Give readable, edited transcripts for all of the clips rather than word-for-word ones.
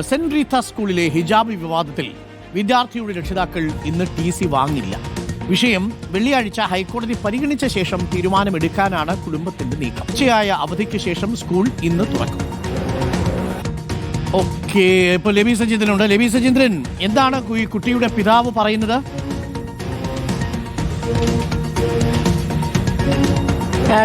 Saint Reetha സ്കൂളിലെ ഹിജാബ് വിവാദത്തിൽ വിദ്യാർത്ഥിയുടെ രക്ഷിതാക്കൾ ഇന്ന് TC വാങ്ങില്ല. വിഷയം വെള്ളിയാഴ്ച ഹൈക്കോടതി പരിഗണിച്ച ശേഷം തീരുമാനമെടുക്കാനാണ് കുടുംബത്തിന്റെ നീക്കം. ഉച്ചയായ അവധിക്ക് ശേഷം സ്കൂൾ ഇന്ന് തുറക്കും. ഓക്കെ, ഇപ്പൊ ലബി സജീന്ദ്രനുണ്ട്. ലബി സജീന്ദ്രൻ, എന്താണ് ഈ കുട്ടിയുടെ പിതാവ് പറയുന്നത്?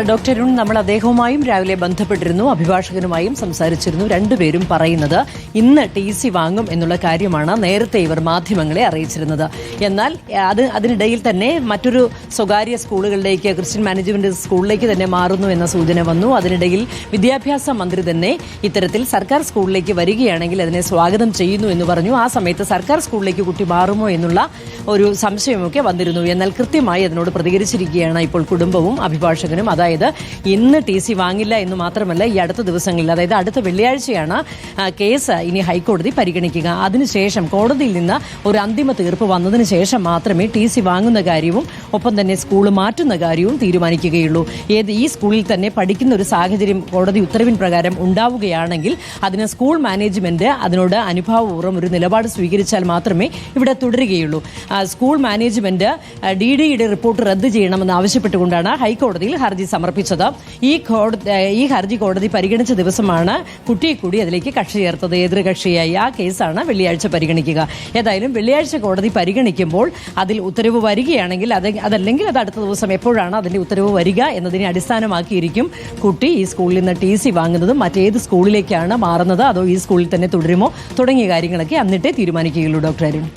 ഡോക്ടർ അരുൺ, നമ്മൾ അദ്ദേഹവുമായും രാവിലെ ബന്ധപ്പെട്ടിരുന്നു, അഭിഭാഷകനുമായും സംസാരിച്ചിരുന്നു. രണ്ടുപേരും പറയുന്നത് ഇന്ന് TC വാങ്ങും എന്നുള്ള കാര്യമാണ് നേരത്തെ ഇവർ മാധ്യമങ്ങളെ അറിയിച്ചിരുന്നത്. എന്നാൽ അതിനിടയിൽ തന്നെ മറ്റൊരു സ്വകാര്യ സ്കൂളുകളിലേക്ക്, ക്രിസ്ത്യൻ മാനേജ്മെന്റ് സ്കൂളിലേക്ക് തന്നെ മാറുന്നു എന്ന സൂചന വന്നു. അതിനിടയിൽ വിദ്യാഭ്യാസ മന്ത്രി തന്നെ ഇത്തരത്തിൽ സർക്കാർ സ്കൂളിലേക്ക് വരികയാണെങ്കിൽ അതിനെ സ്വാഗതം ചെയ്യുന്നു എന്ന് പറഞ്ഞു. ആ സമയത്ത് സർക്കാർ സ്കൂളിലേക്ക് കുട്ടി മാറുമോ എന്നുള്ള ഒരു സംശയമൊക്കെ വന്നിരുന്നു. എന്നാൽ കൃത്യമായി അതിനോട് പ്രതികരിച്ചിരിക്കുകയാണ് ഇപ്പോൾ കുടുംബവും അഭിഭാഷകനും. അതായത് ഇന്ന് TC വാങ്ങില്ല എന്ന് മാത്രമല്ല, ഈ അടുത്ത ദിവസങ്ങളിൽ, അതായത് അടുത്ത വെള്ളിയാഴ്ചയാണ് കേസ് ഇനി ഹൈക്കോടതി പരിഗണിക്കുക. അതിനുശേഷം കോടതിയിൽ നിന്ന് ഒരു അന്തിമ തീർപ്പ് വന്നതിന് ശേഷം മാത്രമേ TC വാങ്ങുന്ന കാര്യവും ഒപ്പം തന്നെ സ്കൂൾ മാറ്റുന്ന കാര്യവും തീരുമാനിക്കുകയുള്ളൂ. ഈ സ്കൂളിൽ തന്നെ പഠിക്കുന്ന ഒരു സാഹചര്യം കോടതി ഉത്തരവിൻ പ്രകാരം ഉണ്ടാവുകയാണെങ്കിൽ അതിന് സ്കൂൾ മാനേജ്മെന്റ് അതിനോട് അനുഭാവപൂർവ്വം ഒരു നിലപാട് സ്വീകരിച്ചാൽ മാത്രമേ ഇവിടെ തുടരുകയുള്ളൂ. സ്കൂൾ മാനേജ്മെന്റ് DDയുടെ റിപ്പോർട്ട് റദ്ദ് ചെയ്യണമെന്ന് ആവശ്യപ്പെട്ടുകൊണ്ടാണ് ഹൈക്കോടതിയിൽ ഹർജി സമർപ്പിച്ചത്. ഈ ഹർജി കോടതി പരിഗണിച്ച ദിവസമാണ് കുട്ടിയെ കൂടി അതിലേക്ക് കക്ഷി ചേർത്തത്. എതിർകക്ഷിയായി ആ കേസാണ് വെള്ളിയാഴ്ച പരിഗണിക്കുക. ഏതായാലും വെള്ളിയാഴ്ച കോടതി പരിഗണിക്കുമ്പോൾ അതിൽ ഉത്തരവ് വരികയാണെങ്കിൽ, അതല്ലെങ്കിൽ അത് അടുത്ത ദിവസം എപ്പോഴാണ് അതിന്റെ ഉത്തരവ് വരിക എന്നതിനെ അടിസ്ഥാനമാക്കിയിരിക്കും കുട്ടി ഈ സ്കൂളിൽ നിന്ന് TC വാങ്ങുന്നതും മറ്റേത് സ്കൂളിലേക്കാണ് മാറുന്നത്, അതോ ഈ സ്കൂളിൽ തന്നെ തുടരുമോ തുടങ്ങിയ കാര്യങ്ങളൊക്കെ അന്നിട്ടേ തീരുമാനിക്കുകയുള്ളൂ. ഡോക്ടർ അരുൺ.